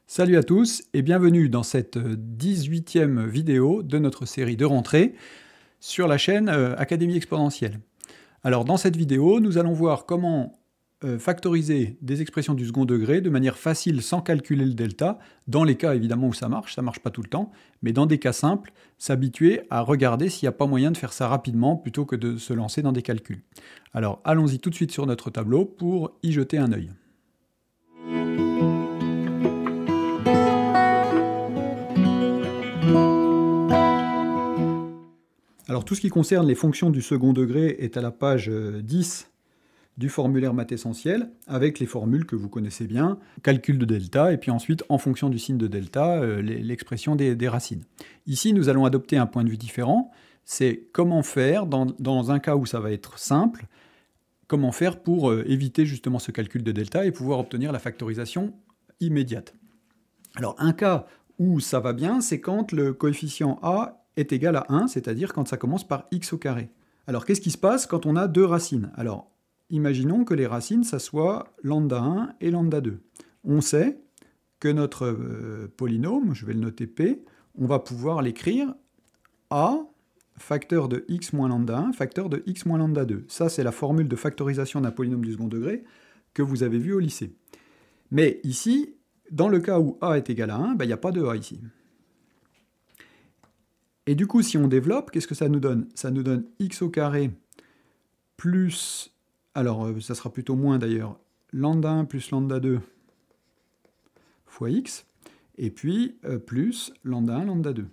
Salut à tous et bienvenue dans cette 18e vidéo de notre série de rentrée sur la chaîne Académie Exponentielle. Alors dans cette vidéo, nous allons voir comment factoriser des expressions du second degré de manière facile sans calculer le delta, dans les cas évidemment où ça marche pas tout le temps, mais dans des cas simples, s'habituer à regarder s'il n'y a pas moyen de faire ça rapidement plutôt que de se lancer dans des calculs. Alors allons-y tout de suite sur notre tableau pour y jeter un œil. Alors tout ce qui concerne les fonctions du second degré est à la page 10 du formulaire maths essentiel, avec les formules que vous connaissez bien, calcul de delta, et puis ensuite, en fonction du signe de delta, l'expression des racines. Ici, nous allons adopter un point de vue différent, c'est comment faire, dans un cas où ça va être simple, comment faire pour éviter justement ce calcul de delta et pouvoir obtenir la factorisation immédiate. Alors un cas où ça va bien, c'est quand le coefficient a est égal à 1, c'est-à-dire quand ça commence par x au carré. Alors qu'est-ce qui se passe quand on a deux racines? Alors imaginons que les racines, ça soit lambda 1 et lambda 2. On sait que notre polynôme, je vais le noter P, on va pouvoir l'écrire A facteur de x moins lambda 1, facteur de x moins lambda 2. Ça, c'est la formule de factorisation d'un polynôme du second degré que vous avez vu au lycée. Mais ici, dans le cas où A est égal à 1, il n'y a pas de A ici. Et du coup, si on développe, qu'est-ce que ça nous donne? Ça nous donne x au carré plus, alors ça sera plutôt moins d'ailleurs, lambda 1 plus lambda 2 fois x, et puis plus lambda 1, lambda 2.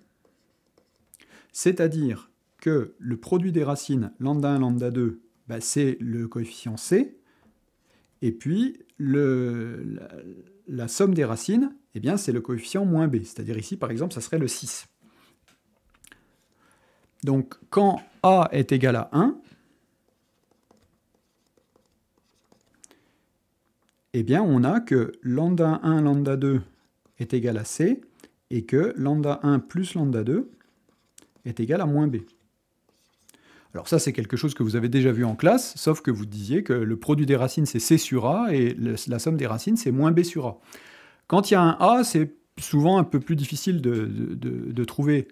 C'est-à-dire que le produit des racines lambda 1, lambda 2, c'est le coefficient c, et puis la somme des racines, c'est le coefficient moins b, c'est-à-dire ici, par exemple, ça serait le 6. Donc, quand A est égal à 1, on a que lambda 1, lambda 2 est égal à C, et que lambda 1 plus lambda 2 est égal à moins B. Alors ça, c'est quelque chose que vous avez déjà vu en classe, sauf que vous disiez que le produit des racines, c'est C sur A, et la somme des racines, c'est moins B sur A. Quand il y a un A, c'est souvent un peu plus difficile de trouver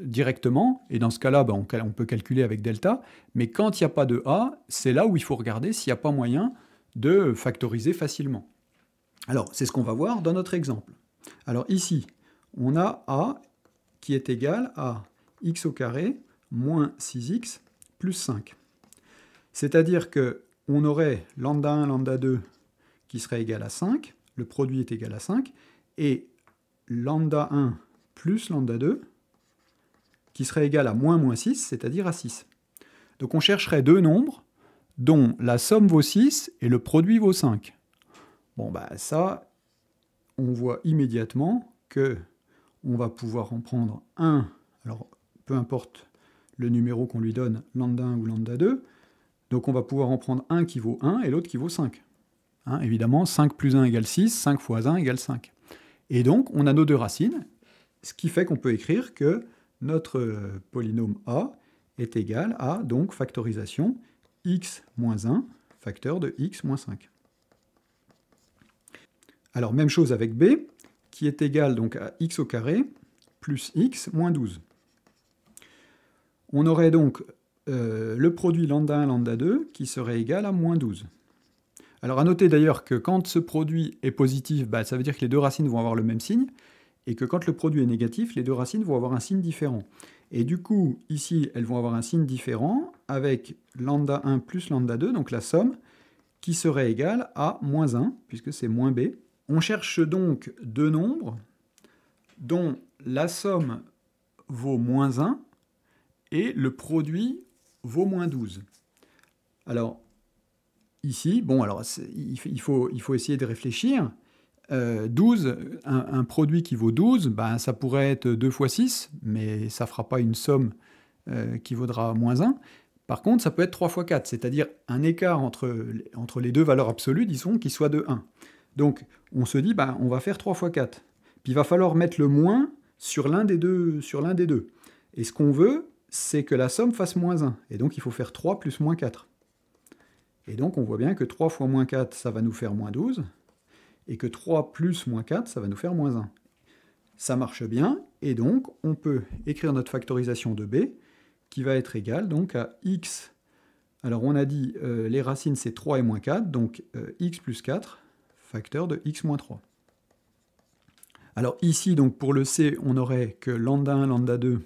directement, et dans ce cas-là, on peut calculer avec delta, mais quand il n'y a pas de A, c'est là où il faut regarder s'il n'y a pas moyen de factoriser facilement. Alors, c'est ce qu'on va voir dans notre exemple. Alors ici, on a A qui est égal à x au carré moins 6x plus 5. C'est-à-dire qu'on aurait lambda 1, lambda 2 qui serait égal à 5, le produit est égal à 5, et lambda 1 plus lambda 2 qui serait égal à moins 6, c'est-à-dire à 6. Donc on chercherait deux nombres dont la somme vaut 6 et le produit vaut 5. Bon, ça, on voit immédiatement que on va pouvoir en prendre un, alors peu importe le numéro qu'on lui donne, lambda 1 ou lambda 2, donc on va pouvoir en prendre un qui vaut 1 et l'autre qui vaut 5. Évidemment, 5 plus 1 égale 6, 5 fois 1 égale 5. Et donc, on a nos deux racines, ce qui fait qu'on peut écrire que notre polynôme A est égal à, donc, factorisation x moins 1, facteur de x moins 5. Alors, même chose avec B, qui est égal donc à x au carré plus x moins 12. On aurait donc le produit lambda 1, lambda 2 qui serait égal à moins 12. Alors, à noter d'ailleurs que quand ce produit est positif, ça veut dire que les deux racines vont avoir le même signe, et que quand le produit est négatif, les deux racines vont avoir un signe différent. Et du coup, ici, elles vont avoir un signe différent avec lambda 1 plus lambda 2, donc la somme, qui serait égale à moins 1, puisque c'est moins b. On cherche donc deux nombres dont la somme vaut moins 1 et le produit vaut moins 12. Alors, ici, il faut essayer de réfléchir. 12, un produit qui vaut 12, ça pourrait être 2 fois 6, mais ça ne fera pas une somme qui vaudra moins 1. Par contre, ça peut être 3 fois 4, c'est-à-dire un écart entre les deux valeurs absolues, disons, qui soit de 1. Donc, on se dit, on va faire 3 fois 4. Puis il va falloir mettre le moins sur l'un des deux. Et ce qu'on veut, c'est que la somme fasse moins 1. Et donc, il faut faire 3 plus moins 4. Et donc, on voit bien que 3 fois moins 4, ça va nous faire moins 12. et que 3 plus moins 4, ça va nous faire moins 1. Ça marche bien, et donc on peut écrire notre factorisation de b, qui va être égale donc à x. Alors on a dit les racines c'est 3 et moins 4, donc x plus 4, facteur de x moins 3. Alors ici, donc pour le c, on aurait que lambda 1, lambda 2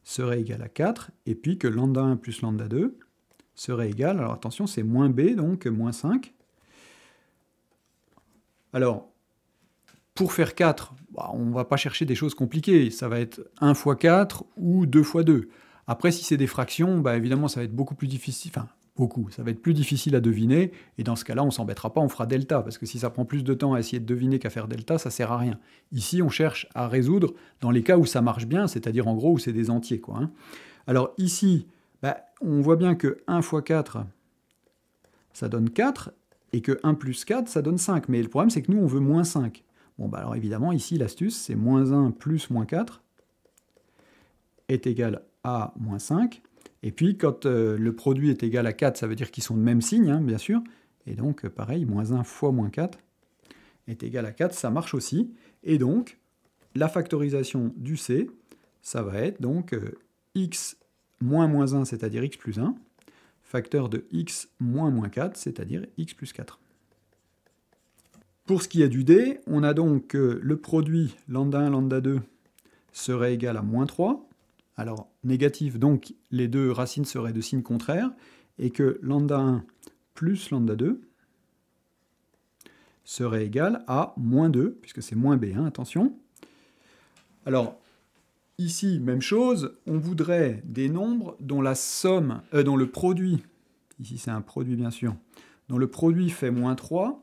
serait égal à 4, et puis que lambda 1 plus lambda 2 serait égal, alors attention, c'est moins b, donc moins 5. Alors, pour faire 4, on ne va pas chercher des choses compliquées, ça va être 1 fois 4 ou 2 fois 2. Après, si c'est des fractions, évidemment, ça va être beaucoup plus difficile, ça va être plus difficile à deviner, et dans ce cas-là, on ne s'embêtera pas, on fera delta, parce que si ça prend plus de temps à essayer de deviner qu'à faire delta, ça ne sert à rien. Ici, on cherche à résoudre dans les cas où ça marche bien, c'est-à-dire en gros où c'est des entiers, quoi. Hein. Alors ici, on voit bien que 1 fois 4, ça donne 4, et que 1 plus 4, ça donne 5. Mais le problème, c'est que nous, on veut moins 5. Bon, alors évidemment, ici, l'astuce, c'est moins 1 plus moins 4 est égal à moins 5. Et puis, quand le produit est égal à 4, ça veut dire qu'ils sont de même signe, hein, bien sûr. Et donc, pareil, moins 1 fois moins 4 est égal à 4, ça marche aussi. Et donc, la factorisation du C, ça va être donc x moins moins 1, c'est-à-dire x plus 1, facteur de x moins moins 4, c'est-à-dire x plus 4. Pour ce qui est du D, on a donc que le produit lambda 1, lambda 2 serait égal à moins 3. Alors, négatif, donc les deux racines seraient de signe contraire, et que lambda 1 plus lambda 2 serait égal à moins 2, puisque c'est moins b, hein, attention. Alors, ici, même chose, on voudrait des nombres dont la somme, dont le produit, ici c'est un produit bien sûr, dont le produit fait moins 3.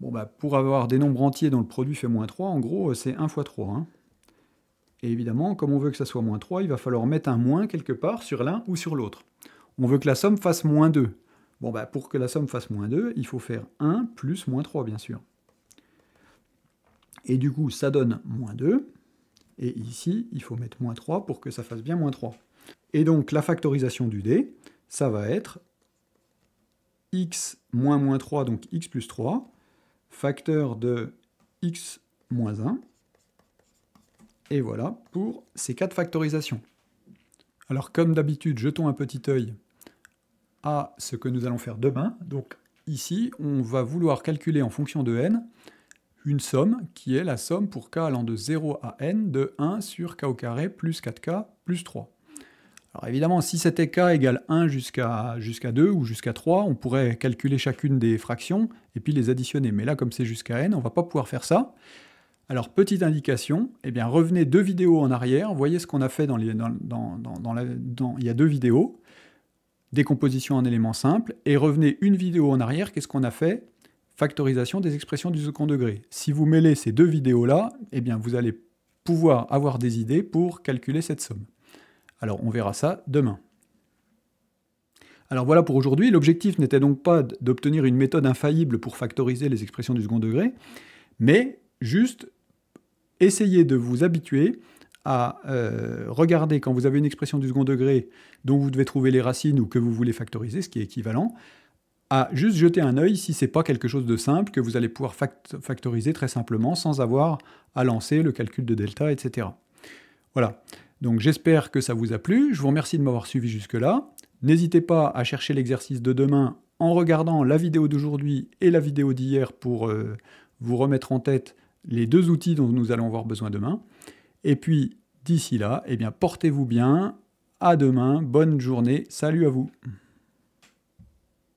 Bon, pour avoir des nombres entiers dont le produit fait moins 3, en gros, c'est 1 fois 3. Hein. Et évidemment, comme on veut que ça soit moins 3, il va falloir mettre un moins quelque part sur l'un ou sur l'autre. On veut que la somme fasse moins 2. Bon, pour que la somme fasse moins 2, il faut faire 1 plus moins 3, bien sûr. Et du coup, ça donne moins 2. Et ici, il faut mettre moins 3 pour que ça fasse bien moins 3. Et donc, la factorisation du D, ça va être x moins moins 3, donc x plus 3, facteur de x moins 1. Et voilà pour ces 4 factorisations. Alors comme d'habitude, jetons un petit œil à ce que nous allons faire demain. Donc ici, on va vouloir calculer en fonction de n une somme qui est la somme pour k allant de 0 à n de 1 sur k au carré plus 4k plus 3. Alors évidemment, si c'était k égale 1 jusqu'à 2 ou jusqu'à 3, on pourrait calculer chacune des fractions et puis les additionner. Mais là, comme c'est jusqu'à n, on ne va pas pouvoir faire ça. Alors, petite indication, revenez 2 vidéos en arrière, voyez ce qu'on a fait il y a 2 vidéos, décomposition en éléments simples, et revenez une vidéo en arrière, qu'est-ce qu'on a fait? Factorisation des expressions du second degré. Si vous mêlez ces 2 vidéos-là, vous allez pouvoir avoir des idées pour calculer cette somme. Alors, on verra ça demain. Alors voilà pour aujourd'hui, l'objectif n'était donc pas d'obtenir une méthode infaillible pour factoriser les expressions du second degré, mais juste essayez de vous habituer à regarder quand vous avez une expression du second degré dont vous devez trouver les racines ou que vous voulez factoriser, ce qui est équivalent, à juste jeter un œil si ce n'est pas quelque chose de simple que vous allez pouvoir factoriser très simplement sans avoir à lancer le calcul de delta, etc. Voilà, donc j'espère que ça vous a plu, je vous remercie de m'avoir suivi jusque-là. N'hésitez pas à chercher l'exercice de demain en regardant la vidéo d'aujourd'hui et la vidéo d'hier pour vous remettre en tête les 2 outils dont nous allons avoir besoin demain. Et puis, d'ici là, portez-vous bien. À demain. Bonne journée. Salut à vous.